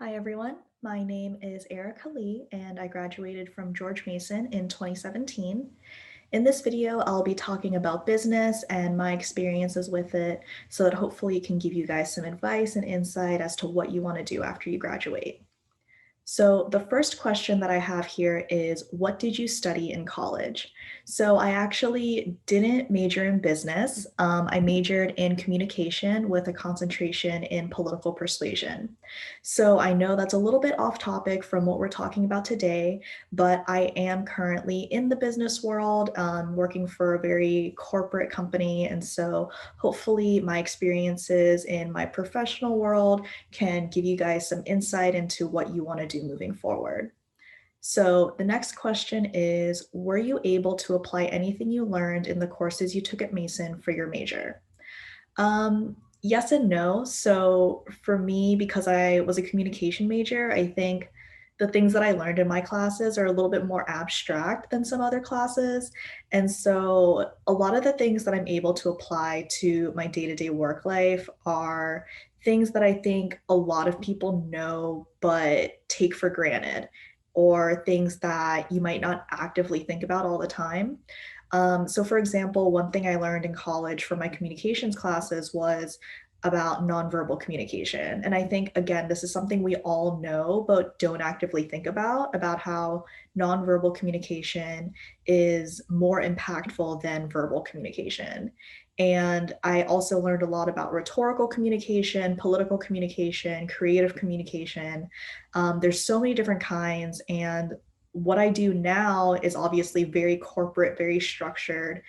Hi, everyone. My name is Erica Lee, and I graduated from George Mason in 2017. In this video, I'll be talking about business and my experiences with it so that hopefully it can give you guys some advice and insight as to what you want to do after you graduate. So, the first question that I have here is, what did you study in college? So, I actually didn't major in business. I majored in communication with a concentration in political persuasion. So, I know that's a little bit off topic from what we're talking about today, but I am currently in the business world, working for a very corporate company. And so, hopefully, my experiences in my professional world can give you guys some insight into what you want to do moving forward. So, the next question is, were you able to apply anything you learned in the courses you took at Mason for your major? Yes and no. So, for me, because I was a communication major, I think the things that I learned in my classes are a little bit more abstract than some other classes. And so, a lot of the things that I'm able to apply to my day to day work life are things that I think a lot of people know but take for granted, or things that you might not actively think about all the time. So, for example, one thing I learned in college from my communications classes was about nonverbal communication. And I think, again, this is something we all know, but don't actively think about how nonverbal communication is more impactful than verbal communication. And I also learned a lot about rhetorical communication, political communication, creative communication. There's so many different kinds. And what I do now is obviously very corporate, very structured.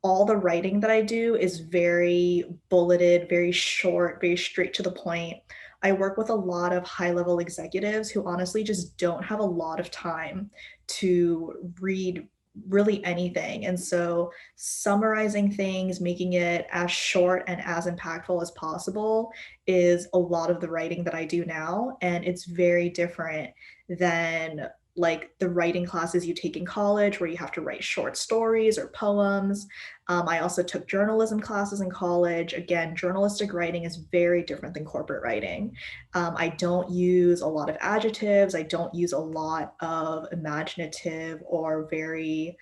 All the writing that I do is very bulleted, very short, very straight to the point. I work with a lot of high level executives who honestly just don't have a lot of time to read really anything. And so, summarizing things, making it as short and as impactful as possible is a lot of the writing that I do now. And it's very different than like the writing classes you take in college where you have to write short stories or poems. I also took journalism classes in college. Again, journalistic writing is very different than corporate writing. I don't use a lot of adjectives. I don't use a lot of imaginative or very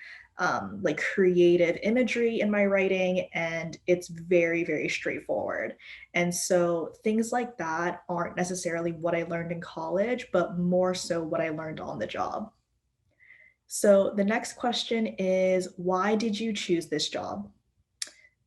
like creative imagery in my writing, and it's very, very straightforward. And so things like that aren't necessarily what I learned in college, but more so what I learned on the job. So the next question is, why did you choose this job?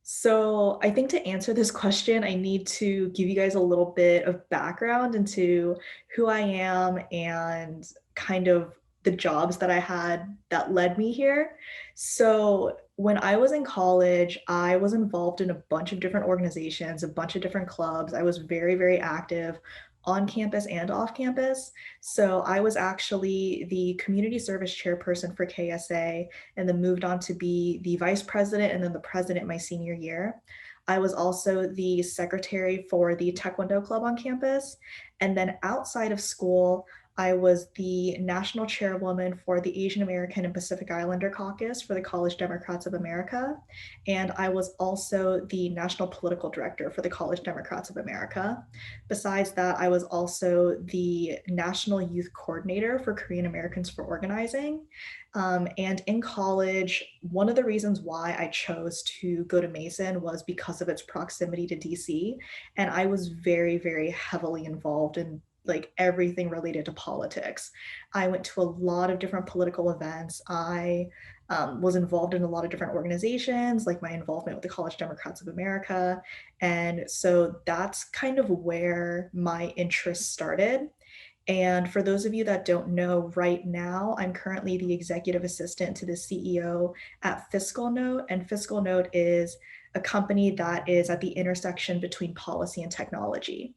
So I think to answer this question, I need to give you guys a little bit of background into who I am and kind of the jobs that I had that led me here. So when I was in college, I was involved in a bunch of different organizations, a bunch of different clubs. I was very, very active on campus and off campus. So I was actually the community service chairperson for KSA, and then moved on to be the vice president and then the president my senior year. I was also the secretary for the Taekwondo club on campus. And then outside of school, I was the national chairwoman for the Asian American and Pacific Islander Caucus for the College Democrats of America. And I was also the national political director for the College Democrats of America. Besides that, I was also the national youth coordinator for Korean Americans for Organizing. And in college, one of the reasons why I chose to go to Mason was because of its proximity to DC. And I was very, very heavily involved in like everything related to politics. I went to a lot of different political events. I was involved in a lot of different organizations, like my involvement with the College Democrats of America. And so that's kind of where my interest started. And for those of you that don't know, right now, I'm currently the executive assistant to the CEO at Fiscal Note. And Fiscal Note is a company that is at the intersection between policy and technology.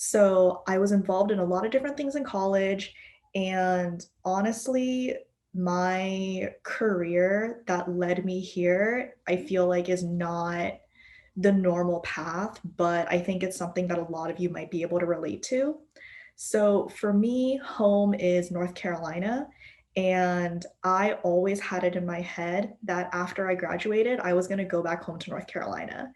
So I was involved in a lot of different things in college. And honestly, my career that led me here, I feel like is not the normal path, but I think it's something that a lot of you might be able to relate to. So for me, home is North Carolina. And I always had it in my head that after I graduated, I was going to go back home to North Carolina.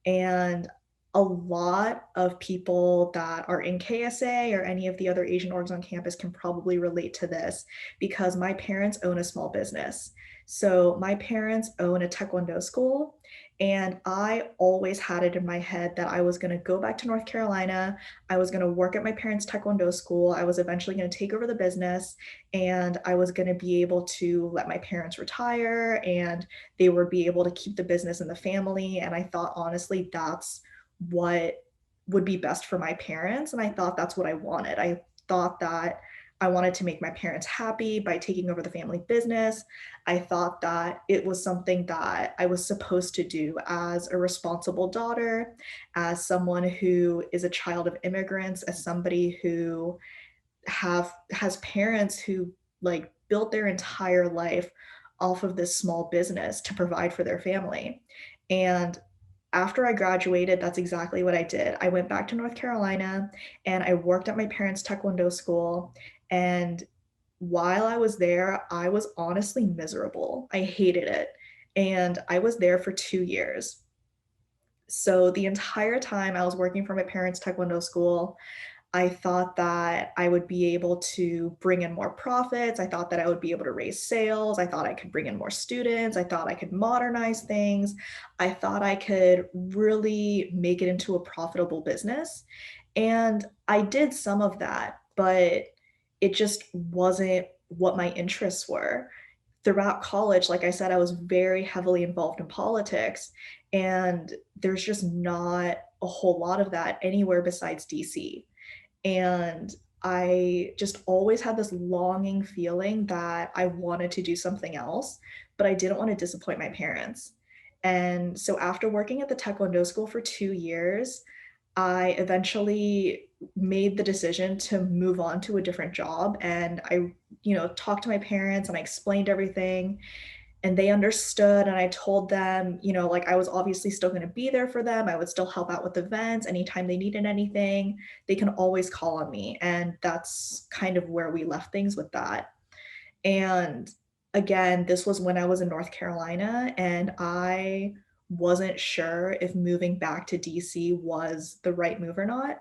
And a lot of people that are in KSA or any of the other Asian orgs on campus can probably relate to this because my parents own a small business. So my parents own a taekwondo school, and I always had it in my head that I was going to go back to North Carolina. I was going to work at my parents' taekwondo school. I was eventually going to take over the business, and I was going to be able to let my parents retire, and they would be able to keep the business in the family. And I thought, honestly, that's what would be best for my parents, and I thought that's what I wanted. I thought that I wanted to make my parents happy by taking over the family business. I thought that it was something that I was supposed to do as a responsible daughter, as someone who is a child of immigrants, as somebody who has parents who, like, built their entire life off of this small business to provide for their family. And after I graduated, that's exactly what I did. I went back to North Carolina and I worked at my parents' taekwondo school. And while I was there, I was honestly miserable. I hated it. And I was there for 2 years. So the entire time I was working for my parents' taekwondo school, I thought that I would be able to bring in more profits. I thought that I would be able to raise sales. I thought I could bring in more students. I thought I could modernize things. I thought I could really make it into a profitable business. And I did some of that, but it just wasn't what my interests were. Throughout college, like I said, I was very heavily involved in politics, and there's just not a whole lot of that anywhere besides DC. And I just always had this longing feeling that I wanted to do something else, but I didn't want to disappoint my parents. And so after working at the taekwondo school for 2 years, I eventually made the decision to move on to a different job. And I, talked to my parents and I explained everything, and they understood. And I told them, like, I was obviously still going to be there for them. I would still help out with events anytime they needed anything. They can always call on me, and that's kind of where we left things with that. And again, this was when I was in North Carolina, and I wasn't sure if moving back to DC was the right move or not.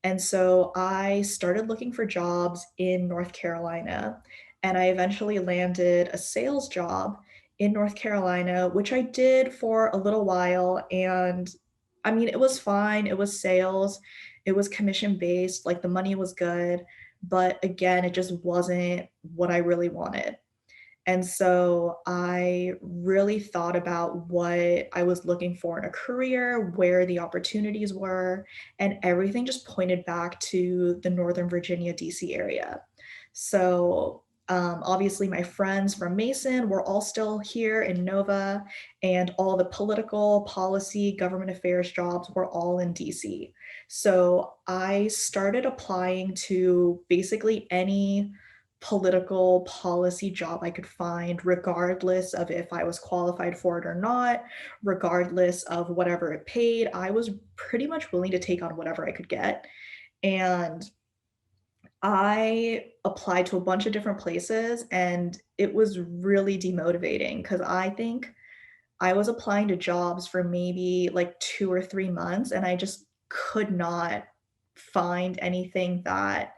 And so I started looking for jobs in North Carolina, and I eventually landed a sales job in North Carolina, which I did for a little while. And I mean, it was fine. It was sales, it was commission based, like the money was good. But again, it just wasn't what I really wanted. And so I really thought about what I was looking for in a career, where the opportunities were, and everything just pointed back to the Northern Virginia, DC area. So obviously, my friends from Mason were all still here in Nova, and all the political, policy, government affairs jobs were all in DC. So I started applying to basically any political policy job I could find, regardless of if I was qualified for it or not, regardless of whatever it paid. I was pretty much willing to take on whatever I could get. And I applied to a bunch of different places, and it was really demotivating because I think I was applying to jobs for maybe like 2 or 3 months, and I just could not find anything that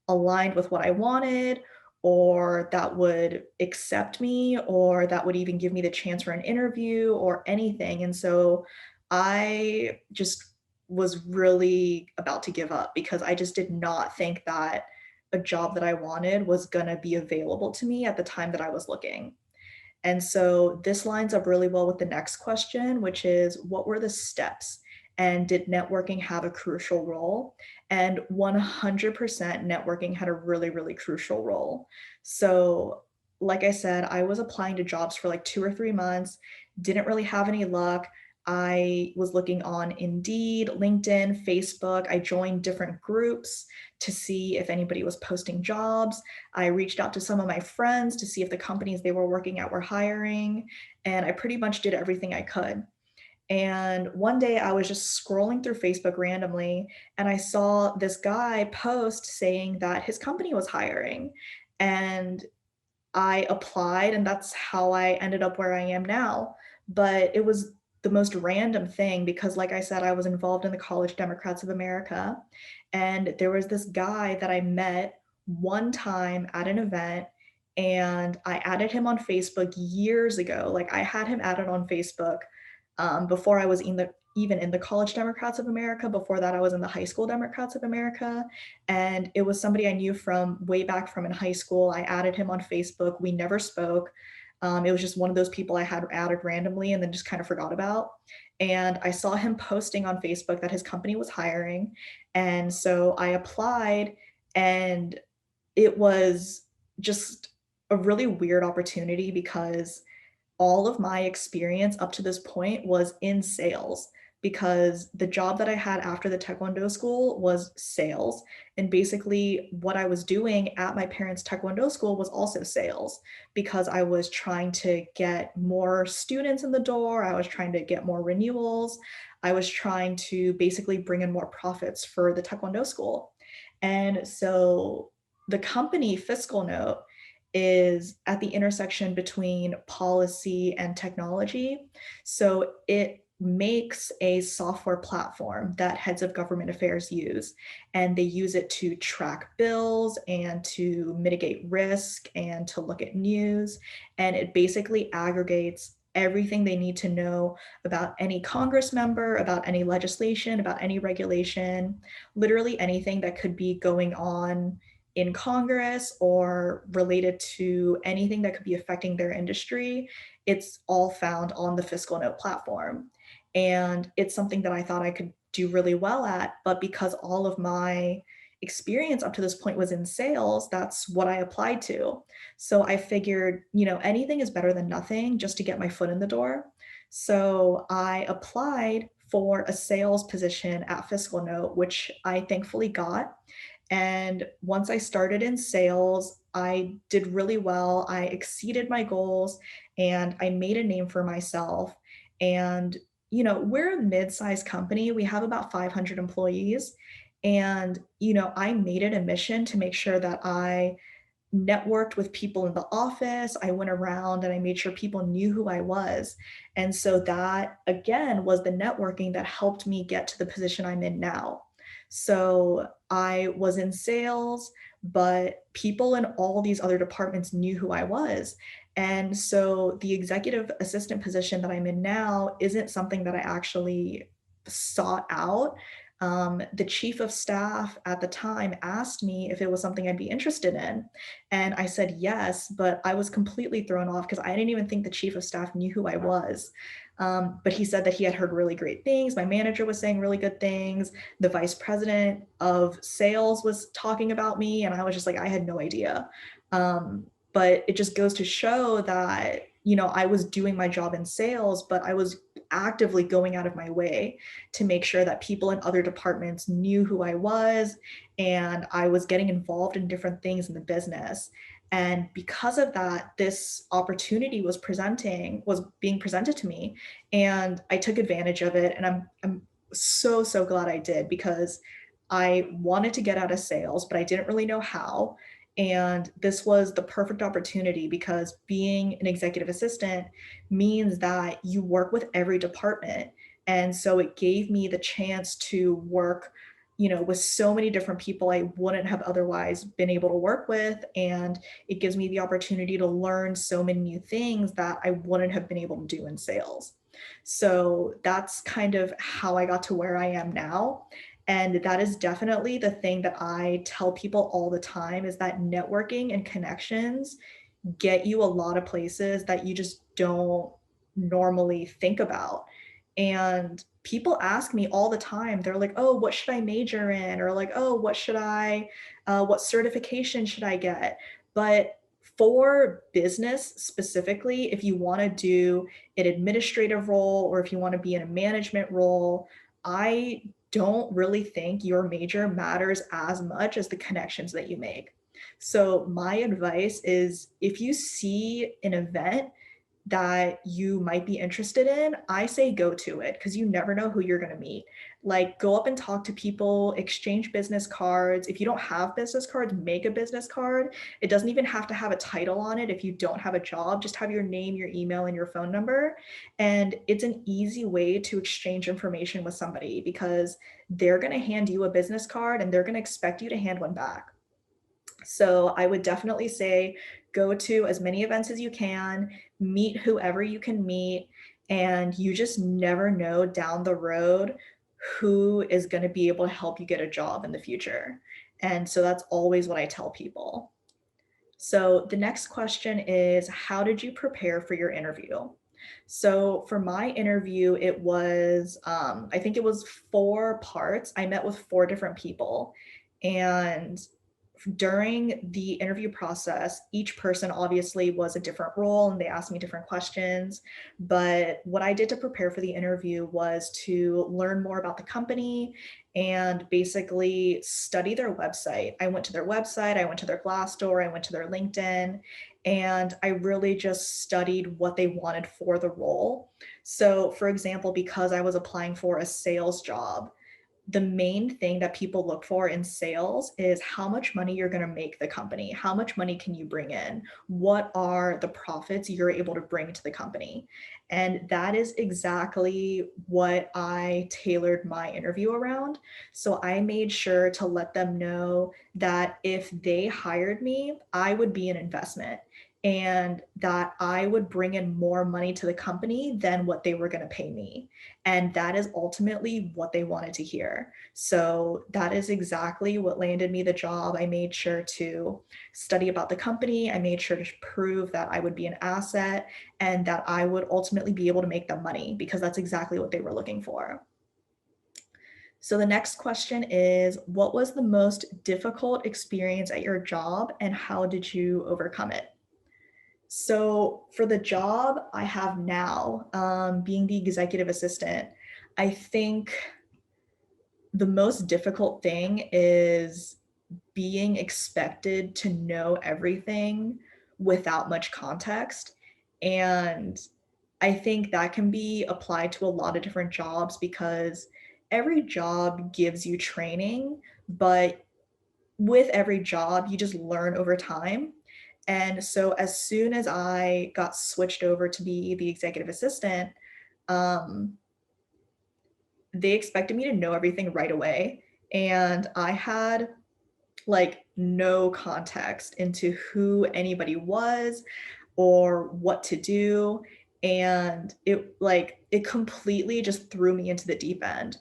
aligned with what I wanted, or that would accept me, or that would even give me the chance for an interview or anything. And so I just was really about to give up because I just did not think that a job that I wanted was going to be available to me at the time that I was looking. And so this lines up really well with the next question, which is, what were the steps? And did networking have a crucial role? And 100% networking had a really, really crucial role. So, like I said, I was applying to jobs for like 2 or 3 months, didn't really have any luck. I was looking on Indeed, LinkedIn, Facebook. I joined different groups to see if anybody was posting jobs. I reached out to some of my friends to see if the companies they were working at were hiring, and I pretty much did everything I could. And one day I was just scrolling through Facebook randomly, and I saw this guy post saying that his company was hiring. And I applied, and that's how I ended up where I am now. But it was the most random thing because, like I said, I was involved in the College Democrats of America, and there was this guy that I met one time at an event, and I added him on Facebook years ago. Like, I had him added on Facebook, before I was even in the College Democrats of America. Before that, I was in the High School Democrats of America, and it was somebody I knew from way back from in high school. I added him on Facebook. We never spoke. It was just one of those people I had added randomly and then just kind of forgot about. And I saw him posting on Facebook that his company was hiring. And so I applied, and it was just a really weird opportunity because all of my experience up to this point was in sales, because the job that I had after the Taekwondo school was sales. And basically, what I was doing at my parents' Taekwondo school was also sales because I was trying to get more students in the door. I was trying to get more renewals. I was trying to basically bring in more profits for the Taekwondo school. And so the company Fiscal Note is at the intersection between policy and technology. So it makes a software platform that heads of government affairs use, and they use it to track bills and to mitigate risk and to look at news. And it basically aggregates everything they need to know about any Congress member, about any legislation, about any regulation, literally anything that could be going on in Congress or related to anything that could be affecting their industry. It's all found on the Fiscal Note platform. And it's something that I thought I could do really well at. But because all of my experience up to this point was in sales, that's what I applied to. So I figured, anything is better than nothing just to get my foot in the door. So I applied for a sales position at Fiscal Note, which I thankfully got. And once I started in sales, I did really well. I exceeded my goals and I made a name for myself. And, we're a mid sized company. We have about 500 employees. And, I made it a mission to make sure that I networked with people in the office. I went around and I made sure people knew who I was. And so that, again, was the networking that helped me get to the position I'm in now. So I was in sales, but people in all these other departments knew who I was. And so the executive assistant position that I'm in now isn't something that I actually sought out. The chief of staff at the time asked me if it was something I'd be interested in. And I said yes, but I was completely thrown off because I didn't even think the chief of staff knew who I was. But he said that he had heard really great things. My manager was saying really good things. The vice president of sales was talking about me, and I was just like, I had no idea. But it just goes to show that, I was doing my job in sales, but I was actively going out of my way to make sure that people in other departments knew who I was, and I was getting involved in different things in the business. And because of that, this opportunity was being presented to me, and I took advantage of it. And I'm so glad I did, because I wanted to get out of sales, but I didn't really know how. And this was the perfect opportunity because being an executive assistant means that you work with every department. And so it gave me the chance to work, with so many different people I wouldn't have otherwise been able to work with. And it gives me the opportunity to learn so many new things that I wouldn't have been able to do in sales. So that's kind of how I got to where I am now. And that is definitely the thing that I tell people all the time, is that networking and connections get you a lot of places that you just don't normally think about. And people ask me all the time, they're like, oh, what should I major in? Or like, oh, what certification should I get? But for business specifically, if you want to do an administrative role or if you want to be in a management role, I don't really think your major matters as much as the connections that you make. So my advice is, if you see an event that you might be interested in, I say go to it because you never know who you're going to meet. Like, go up and talk to people, exchange business cards. If you don't have business cards, make a business card. It doesn't even have to have a title on it if you don't have a job. Just have your name, your email, and your phone number. And it's an easy way to exchange information with somebody because they're going to hand you a business card and they're going to expect you to hand one back. So I would definitely say go to as many events as you can, meet whoever you can meet, and you just never know down the road who is going to be able to help you get a job in the future. And so that's always what I tell people. So the next question is, how did you prepare for your interview? So for my interview, it was, I think it was 4 parts. I met with 4 different people. And during the interview process, each person obviously was a different role and they asked me different questions. But what I did to prepare for the interview was to learn more about the company and basically study their website. I went to their website, I went to their Glassdoor, I went to their LinkedIn, and I really just studied what they wanted for the role. So, for example, because I was applying for a sales job, the main thing that people look for in sales is how much money you're going to make the company. How much money can you bring in? What are the profits you're able to bring to the company? And that is exactly what I tailored my interview around. So I made sure to let them know that if they hired me, I would be an investment and that I would bring in more money to the company than what they were going to pay me. And that is ultimately what they wanted to hear. So that is exactly what landed me the job. I made sure to study about the company. I made sure to prove that I would be an asset and that I would ultimately be able to make them money because that's exactly what they were looking for. So the next question is, what was the most difficult experience at your job and how did you overcome it? So for the job I have now, being the executive assistant, I think the most difficult thing is being expected to know everything without much context. And I think that can be applied to a lot of different jobs because every job gives you training, but with every job, you just learn over time. And so as soon as I got switched over to be the executive assistant, um, they expected me to know everything right away. And I had like no context into who anybody was or what to do. And it completely just threw me into the deep end.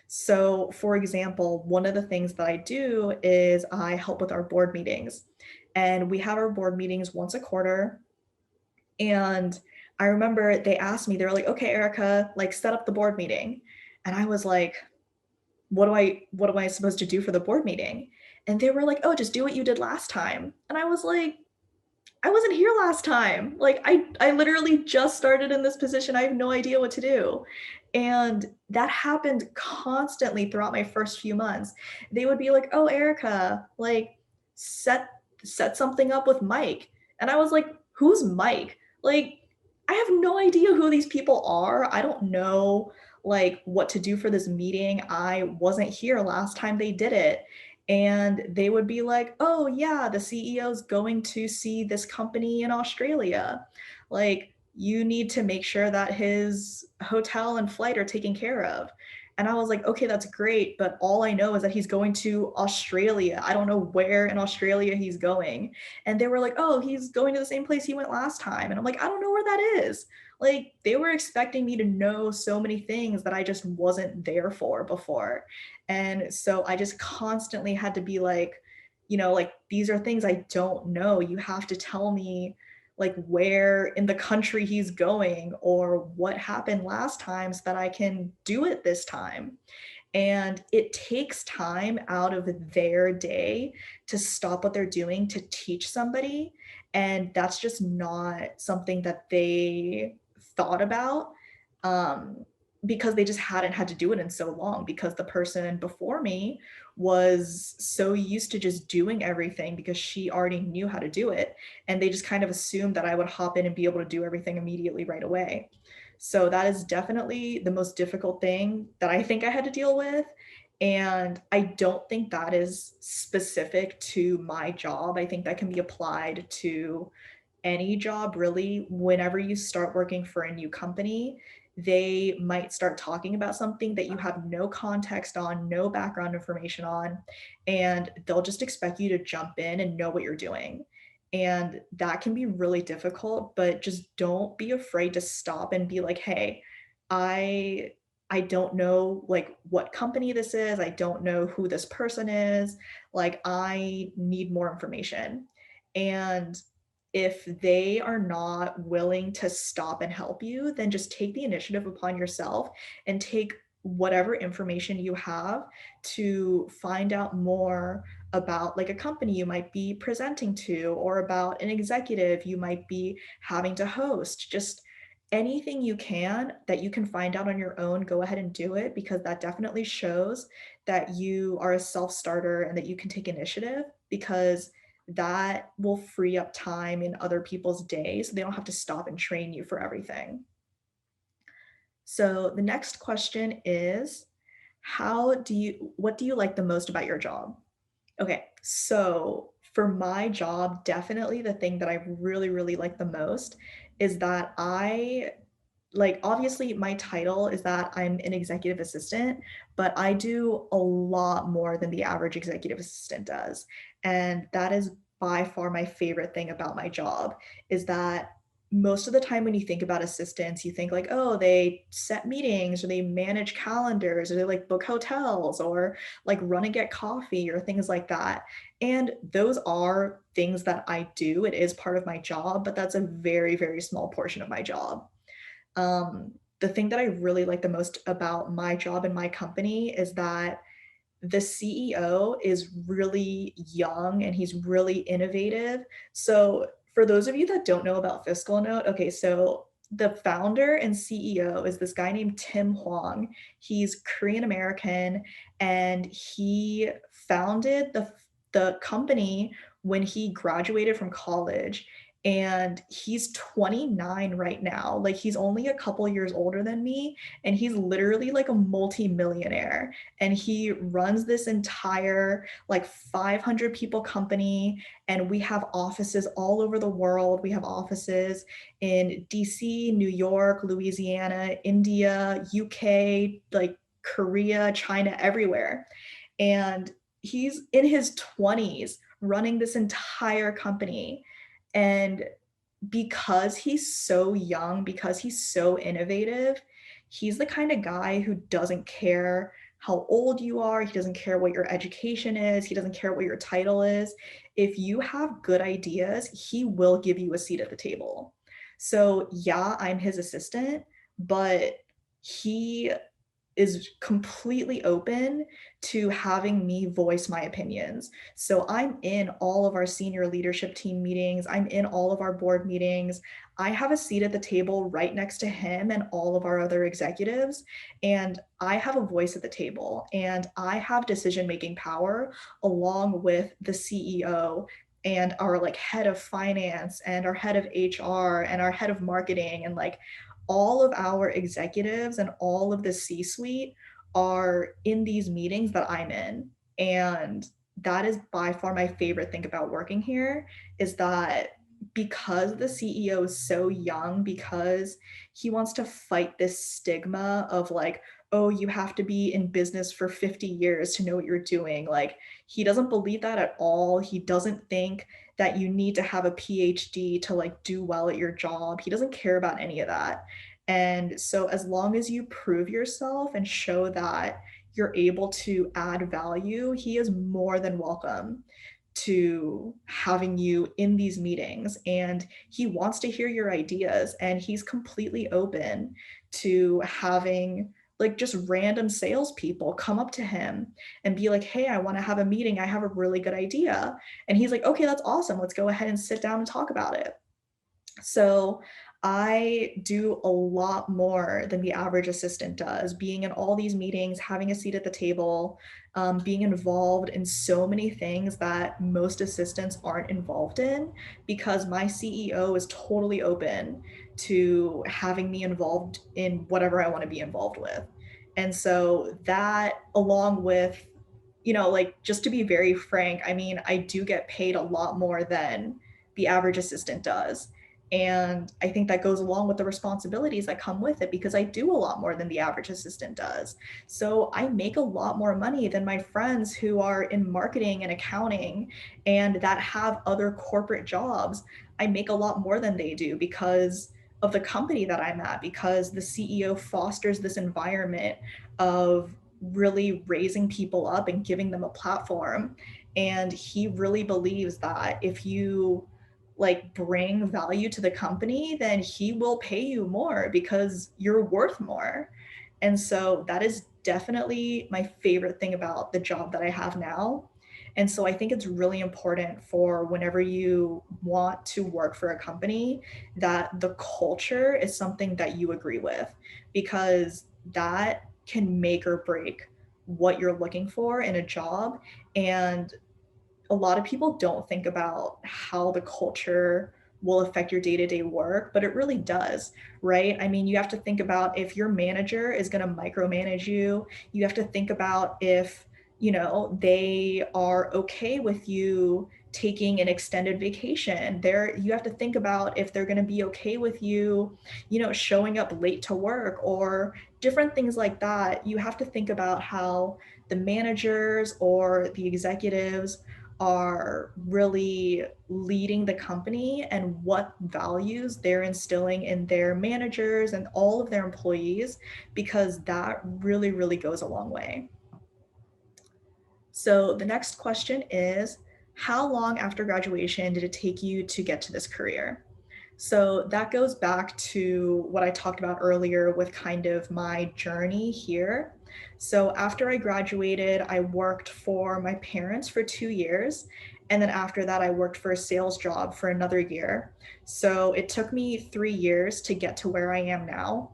So, for example, one of the things that I do is I help with our board meetings. And we have our board meetings once a quarter. And I remember they asked me, they were like, okay, Erica, like set up the board meeting. And I was like, what am I supposed to do for the board meeting? And they were like, oh, just do what you did last time. And I was like, I wasn't here last time. Like I literally just started in this position. I have no idea what to do. And that happened constantly throughout my first few months. They would be like, "Oh, Erica, like set set something up with Mike." And I was like, "Who's Mike?" Like I have no idea who these people are. I don't know like what to do for this meeting. I wasn't here last time they did it. And they would be like, "Oh yeah, the CEO's going to see this company in Australia. Like, you need to make sure that his hotel and flight are taken care of." And I was like, "Okay, that's great, but all I know is that he's going to Australia. I don't know where in Australia he's going." And they were like, "Oh, he's going to the same place he went last time." And I'm like, "I don't know where that is." Like, they were expecting me to know so many things that I just wasn't there for before. And so I just constantly had to be like, like these are things I don't know. You have to tell me like where in the country he's going or what happened last time so that I can do it this time. And it takes time out of their day to stop what they're doing to teach somebody. And that's just not something that they thought about. Um, because they just hadn't had to do it in so long, because the person before me was so used to just doing everything because she already knew how to do it. And they just kind of assumed that I would hop in and be able to do everything immediately right away. So that is definitely the most difficult thing that I think I had to deal with. And I don't think that is specific to my job. I think that can be applied to any job really. Whenever you start working for a new company, they might start talking about something that you have no context on, no background information on, and they'll just expect you to jump in and know what you're doing. And that can be really difficult, but just don't be afraid to stop and be like, "Hey, I I don't know like what company this is. I don't know who this person is. Like I need more information." And if they are not willing to stop and help you, then just take the initiative upon yourself and take whatever information you have to find out more about like a company you might be presenting to, or about an executive you might be having to host. Just anything you can that you can find out on your own, go ahead and do it, because that definitely shows that you are a self-starter and that you can take initiative, because that will free up time in other people's days, so they don't have to stop and train you for everything. So the next question is, what do you like the most about your job? Okay, so for my job, definitely the thing that I really, really like the most is that obviously my title is that I'm an executive assistant, but I do a lot more than the average executive assistant does. And that is by far my favorite thing about my job, is that most of the time when you think about assistants, you think like, oh, they set meetings or they manage calendars or they like book hotels or like run and get coffee or things like that. And those are things that I do. It is part of my job, but that's a very, very small portion of my job. The thing that I really like the most about my job and my company is that the CEO is really young and he's really innovative. So, for those of you that don't know about Fiscal Note, okay, so the founder and CEO is this guy named Tim Hwang. He's Korean American, and he founded the company when he graduated from college, and he's 29 right now. Like he's only a couple years older than me, and he's literally like a multi-millionaire, and he runs this entire like 500 people company, and we have offices all over the world. We have offices in DC, New York, Louisiana, India, UK, like Korea, China, everywhere. And he's in his 20s running this entire company. And because he's so young, because he's so innovative, he's the kind of guy who doesn't care how old you are. He doesn't care what your education is. He doesn't care what your title is. If you have good ideas, he will give you a seat at the table. So, yeah, I'm his assistant, but he is completely open to having me voice my opinions. So I'm in all of our senior leadership team meetings, I'm in all of our board meetings. I have a seat at the table right next to him and all of our other executives, and I have a voice at the table, and I have decision-making power along with the CEO and our like head of finance and our head of HR and our head of marketing, and like all of our executives and all of the C-suite are in these meetings that I'm in. And that is by far my favorite thing about working here, is that because the CEO is so young, because he wants to fight this stigma of like, oh, you have to be in business for 50 years to know what you're doing. Like, he doesn't believe that at all. He doesn't think that you need to have a PhD to like do well at your job. He doesn't care about any of that. And so as long as you prove yourself and show that you're able to add value, he is more than welcome to having you in these meetings. And he wants to hear your ideas, and he's completely open to having like just random salespeople come up to him and be like, hey, I want to have a meeting. I have a really good idea. And he's like, okay, that's awesome. Let's go ahead and sit down and talk about it. So I do a lot more than the average assistant does, being in all these meetings, having a seat at the table, being involved in so many things that most assistants aren't involved in because my CEO is totally open to having me involved in whatever I want to be involved with. And so that, along with, like, just to be very frank, I mean, I do get paid a lot more than the average assistant does. And I think that goes along with the responsibilities that come with it because I do a lot more than the average assistant does. So I make a lot more money than my friends who are in marketing and accounting and that have other corporate jobs. I make a lot more than they do because of the company that I'm at, because the CEO fosters this environment of really raising people up and giving them a platform. And he really believes that if you like bring value to the company, then he will pay you more because you're worth more. And so that is definitely my favorite thing about the job that I have now. And so I think it's really important for whenever you want to work for a company that the culture is something that you agree with because that can make or break what you're looking for in a job. And a lot of people don't think about how the culture will affect your day-to-day work, but it really does, right? I mean, you have to think about if your manager is going to micromanage you, you have to think about if, they are okay with you taking an extended vacation. There you have to think about if they're going to be okay with you, showing up late to work or different things like that. You have to think about how the managers or the executives are really leading the company and what values they're instilling in their managers and all of their employees, because that really, really goes a long way. So the next question is, how long after graduation did it take you to get to this career? So that goes back to what I talked about earlier with kind of my journey here. So after I graduated, I worked for my parents for 2 years. And then after that, I worked for a sales job for another year. So it took me 3 years to get to where I am now.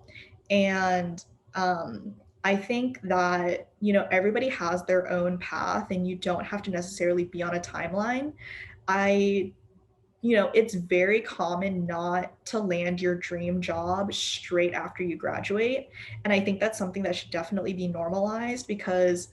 And um, I think that, everybody has their own path and you don't have to necessarily be on a timeline. I it's very common not to land your dream job straight after you graduate. And I think that's something that should definitely be normalized because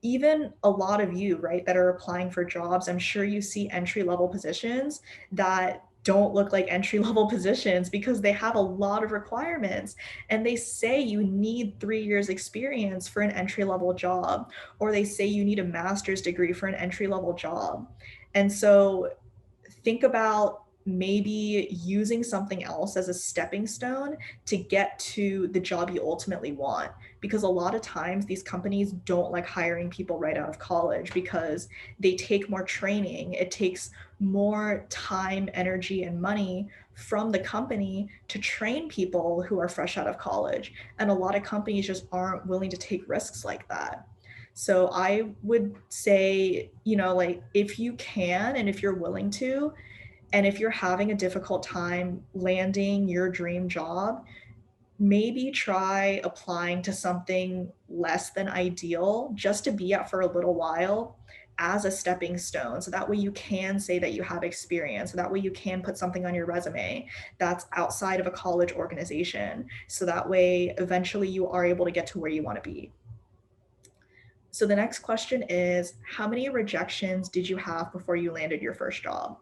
even a lot of you, right, that are applying for jobs, I'm sure you see entry level positions that don't look like entry level positions because they have a lot of requirements and they say you need 3 years experience for an entry level job, or they say you need a master's degree for an entry level job. And so think about maybe using something else as a stepping stone to get to the job you ultimately want. Because a lot of times these companies don't like hiring people right out of college because they take more training. It takes more time, energy, and money from the company to train people who are fresh out of college. And a lot of companies just aren't willing to take risks like that. So I would say, like if you can and if you're willing to, and if you're having a difficult time landing your dream job, maybe try applying to something less than ideal just to be at for a little while as a stepping stone. So that way you can say that you have experience. So that way you can put something on your resume that's outside of a college organization. So that way eventually you are able to get to where you want to be. So the next question is, how many rejections did you have before you landed your first job?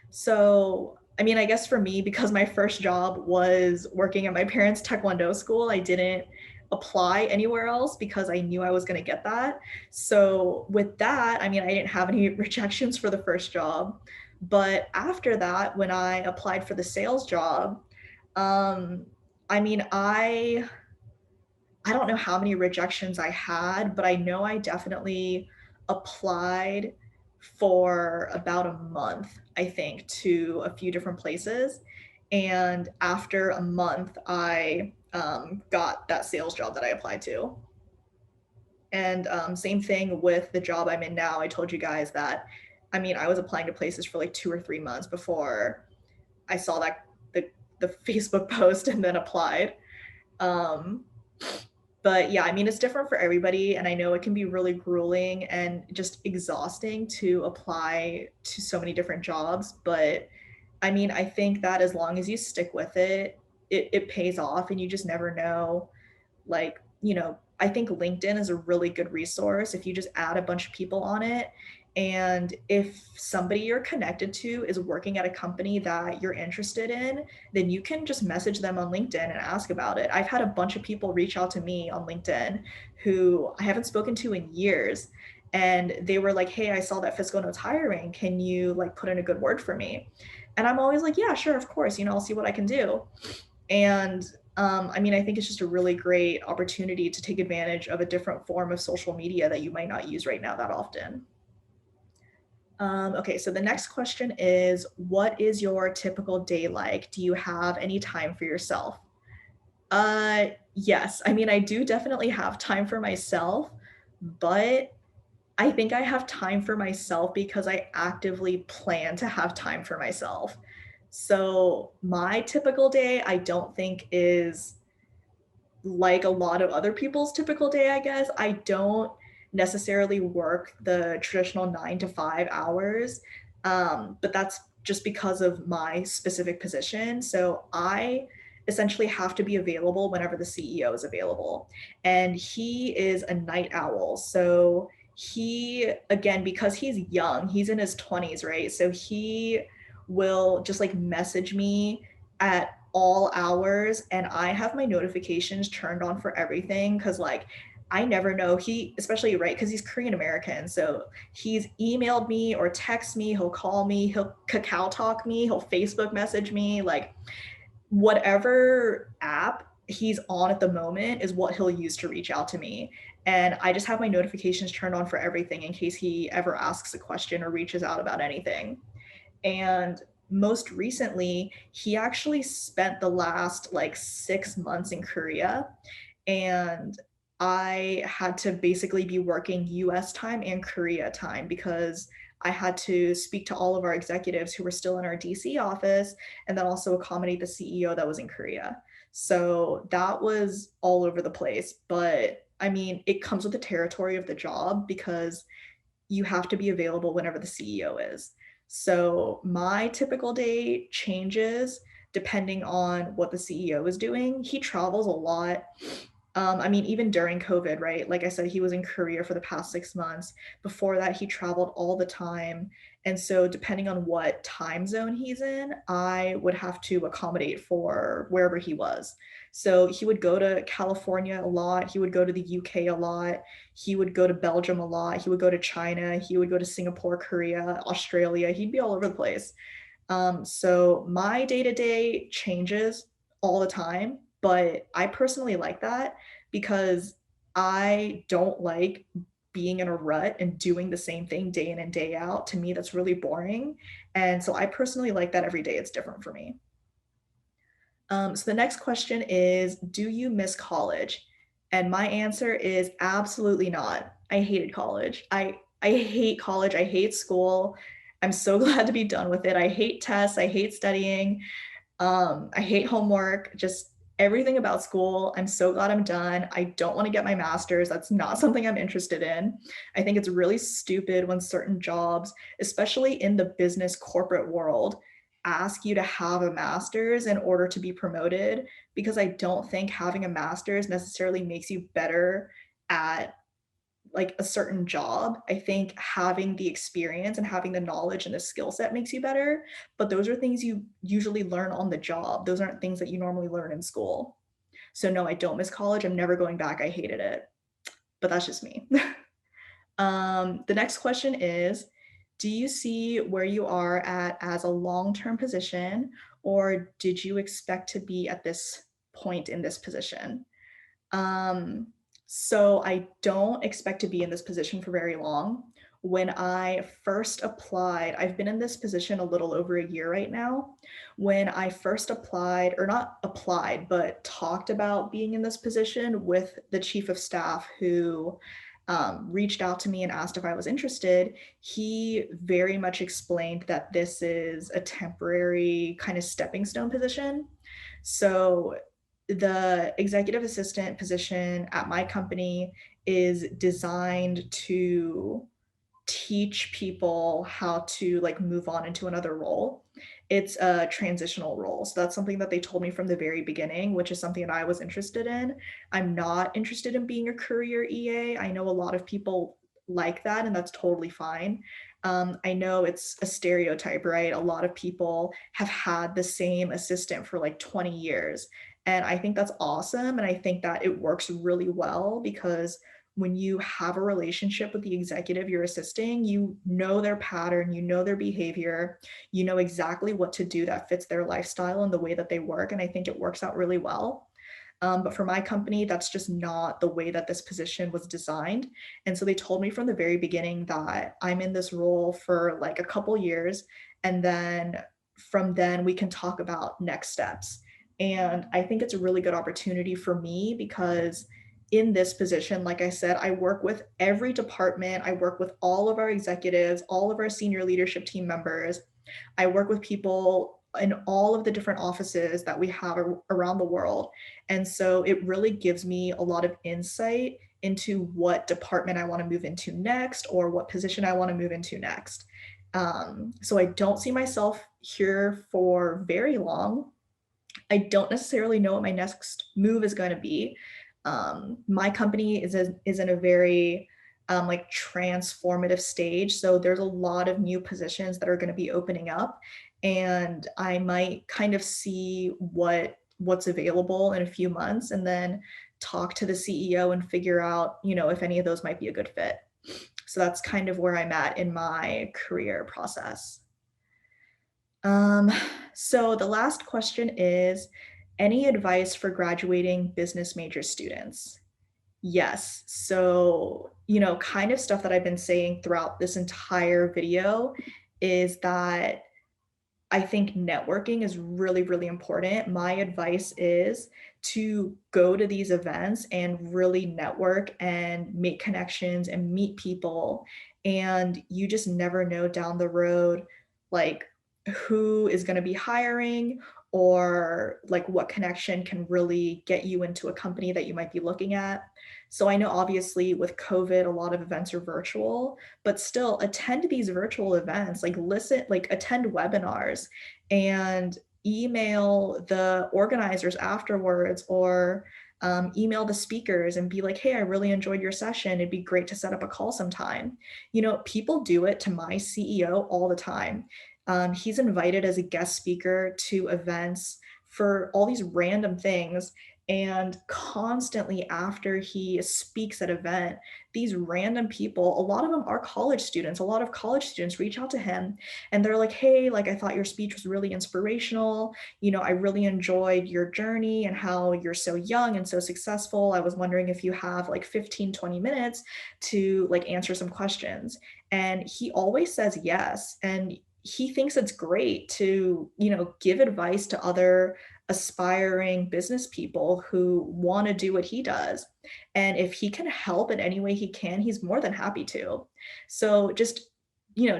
So, I mean, I guess for me, because my first job was working at my parents' Taekwondo school, I didn't apply anywhere else because I knew I was going to get that. So, with that, I mean, I didn't have any rejections for the first job. But after that, when I applied for the sales job, um, I mean, I don't know how many rejections I had, but I know I definitely applied for about a month, I think, to a few different places. And after a month, I got that sales job that I applied to. And same thing with the job I'm in now. I told you guys that, I mean, I was applying to places for like 2 or 3 months before I saw that the Facebook post and then applied. Um, but yeah, I mean, it's different for everybody. And I know it can be really grueling and just exhausting to apply to so many different jobs. But I mean, I think that as long as you stick with it, it pays off and you just never know. Like, I think LinkedIn is a really good resource if you just add a bunch of people on it. And if somebody you're connected to is working at a company that you're interested in, then you can just message them on LinkedIn and ask about it. I've had a bunch of people reach out to me on LinkedIn who I haven't spoken to in years. And they were like, hey, I saw that Fiscal Notes hiring. Can you like put in a good word for me? And I'm always like, yeah, sure, of course. I'll see what I can do. And I mean, I think it's just a really great opportunity to take advantage of a different form of social media that you might not use right now that often. Okay, so the next question is, what is your typical day like? Do you have any time for yourself? Yes. I mean, I do definitely have time for myself, but I think I have time for myself because I actively plan to have time for myself. So my typical day, I don't think is like a lot of other people's typical day, I guess. I don't necessarily work the traditional 9 to 5 hours, but that's just because of my specific position. So I essentially have to be available whenever the CEO is available. And he is a night owl. So he, again, because he's young, he's in his 20s, right? So he will just like message me at all hours, and I have my notifications turned on for everything because like I never know. He, especially, right, because he's Korean American, so he's emailed me or text me, he'll call me, he'll Kakao talk me, he'll Facebook message me, like whatever app he's on at the moment is what he'll use to reach out to me. And I just have my notifications turned on for everything in case he ever asks a question or reaches out about anything. And most recently, he actually spent the last like 6 months in Korea. And I had to basically be working US time and Korea time because I had to speak to all of our executives who were still in our DC office and then also accommodate the CEO that was in Korea. So that was all over the place. But I mean, it comes with the territory of the job because you have to be available whenever the CEO is. So my typical day changes depending on what the CEO is doing. He travels a lot. I mean, even during COVID, right? Like I said, he was in Korea for the past 6 months. Before that, he traveled all the time. And so, depending on what time zone he's in, I would have to accommodate for wherever he was. So, he would go to California a lot. He would go to the UK a lot. He would go to Belgium a lot. He would go to China. He would go to Singapore, Korea, Australia. He'd be all over the place. So my day to day changes all the time, but I personally like that because I don't like being in a rut and doing the same thing day in and day out. To me, that's really boring. And so I personally like that every day it's different for me. So the next question is, do you miss college? And my answer is absolutely not. I hated college. I hate college. I hate school. I'm so glad to be done with it. I hate tests. I hate studying. I hate homework, just everything about school. I'm so glad I'm done. I don't want to get my master's. That's not something I'm interested in. I think it's really stupid when certain jobs, especially in the business corporate world, ask you to have a master's in order to be promoted because I don't think having a master's necessarily makes you better at like a certain job. I think having the experience and having the knowledge and the skill set makes you better, but those are things you usually learn on the job. Those aren't things that you normally learn in school. So no, I don't miss college. I'm never going back. I hated it. But that's just me. The next question is, do you see where you are at as a long-term position, or did you expect to be at this point in this position? Um, so I don't expect to be in this position for very long. When I first applied, I've been in this position a little over a year right now. When I first applied, or not applied, but talked about being in this position with the chief of staff who reached out to me and asked if I was interested, he very much explained that this is a temporary kind of stepping stone position. So the executive assistant position at my company is designed to teach people how to like move on into another role. It's a transitional role. So that's something that they told me from the very beginning, which is something that I was interested in. I'm not interested in being a career EA. I know a lot of people like that, and that's totally fine. I know it's a stereotype, right? A lot of people have had the same assistant for like 20 years. And I think that's awesome. And I think that it works really well because when you have a relationship with the executive you're assisting, you know their pattern, you know their behavior, you know exactly what to do that fits their lifestyle and the way that they work. And I think it works out really well. But for my company, that's just not the way that this position was designed. And so they told me from the very beginning that I'm in this role for like a couple years. And then from then we can talk about next steps. And I think it's a really good opportunity for me because in this position, like I said, I work with every department. I work with all of our executives, all of our senior leadership team members. I work with people in all of the different offices that we have around the world. And so it really gives me a lot of insight into what department I want to move into next or what position I want to move into next. So I don't see myself here for very long. I don't necessarily know what my next move is going to be. My company is in a very like transformative stage, so there's a lot of new positions that are going to be opening up, and I might kind of see what's available in a few months, and then talk to the CEO and figure out, if any of those might be a good fit. So that's kind of where I'm at in my career process. Um, so the last question is, any advice for graduating business major students? Yes. So, kind of stuff that I've been saying throughout this entire video is that I think networking is really, really important. My advice is to go to these events and really network and make connections and meet people. And you just never know down the road, like who is going to be hiring or like what connection can really get you into a company that you might be looking at. So I know obviously with COVID, a lot of events are virtual, but still attend these virtual events, like listen, like attend webinars and email the organizers afterwards or email the speakers and be like, hey, I really enjoyed your session. It'd be great to set up a call sometime. People do it to my CEO all the time. He's invited as a guest speaker to events for all these random things. And constantly after he speaks at event, these random people, a lot of them are college students. A lot of college students reach out to him and they're like, hey, like I thought your speech was really inspirational. I really enjoyed your journey and how you're so young and so successful. I was wondering if you have like 15, 20 minutes to like answer some questions. And he always says yes. And he thinks it's great to, give advice to other aspiring business people who want to do what he does. And if he can help in any way he can, he's more than happy to. So just,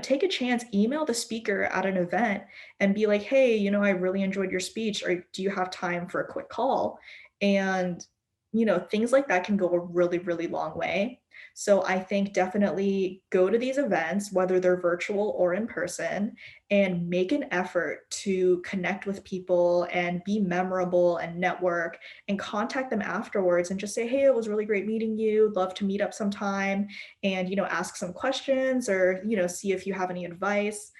take a chance, email the speaker at an event and be like, hey, I really enjoyed your speech. Or do you have time for a quick call? And, things like that can go a really, really long way. So I think definitely go to these events, whether they're virtual or in person, and make an effort to connect with people and be memorable and network and contact them afterwards and just say, hey, it was really great meeting you. Love to meet up sometime and, ask some questions or, see if you have any advice.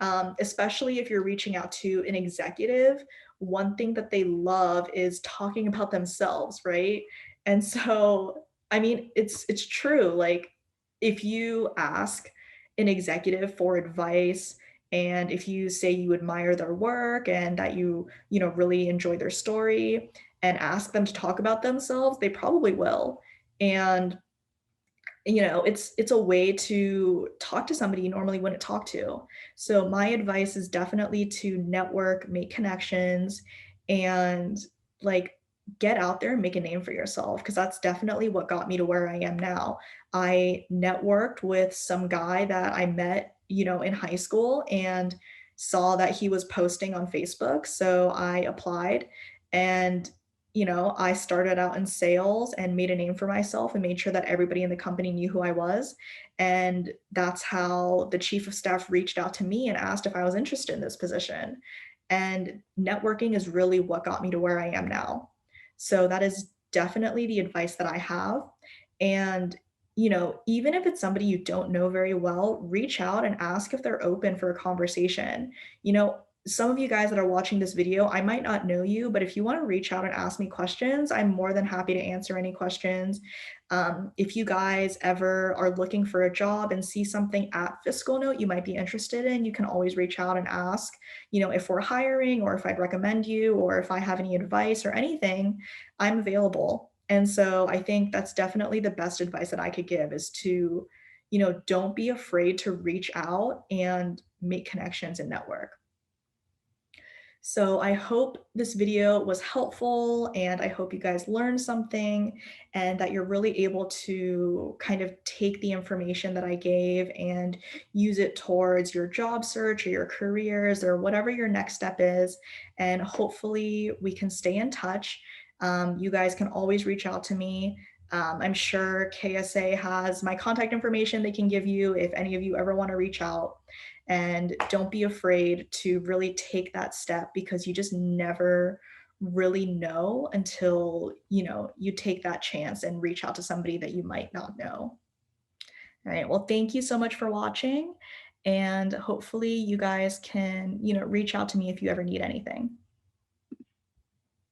Especially if you're reaching out to an executive, one thing that they love is talking about themselves, right? And so, I mean, it's true. Like, if you ask an executive for advice, and if you say you admire their work and that you really enjoy their story, and ask them to talk about themselves, they probably will. And it's a way to talk to somebody you normally wouldn't talk to. So my advice is definitely to network, make connections, and like get out there and make a name for yourself because that's definitely what got me to where I am now. I networked with some guy that I met, in high school and saw that he was posting on Facebook, so I applied And, I started out in sales and made a name for myself and made sure that everybody in the company knew who I was. And that's how the chief of staff reached out to me and asked if I was interested in this position. And networking is really what got me to where I am now. So that is definitely the advice that I have. And, even if it's somebody you don't know very well, reach out and ask if they're open for a conversation. Some of you guys that are watching this video, I might not know you, but if you want to reach out and ask me questions, I'm more than happy to answer any questions. If you guys ever are looking for a job and see something at Fiscal Note you might be interested in, you can always reach out and ask, if we're hiring or if I'd recommend you or if I have any advice or anything, I'm available. And so I think that's definitely the best advice that I could give is to, don't be afraid to reach out and make connections and network. So I hope this video was helpful and I hope you guys learned something and that you're really able to kind of take the information that I gave and use it towards your job search or your careers or whatever your next step is. And hopefully we can stay in touch. You guys can always reach out to me. I'm sure KSA has my contact information they can give you if any of you ever want to reach out. And don't be afraid to really take that step because you just never really know until, you take that chance and reach out to somebody that you might not know. All right. Well, thank you so much for watching. And hopefully you guys can, reach out to me if you ever need anything.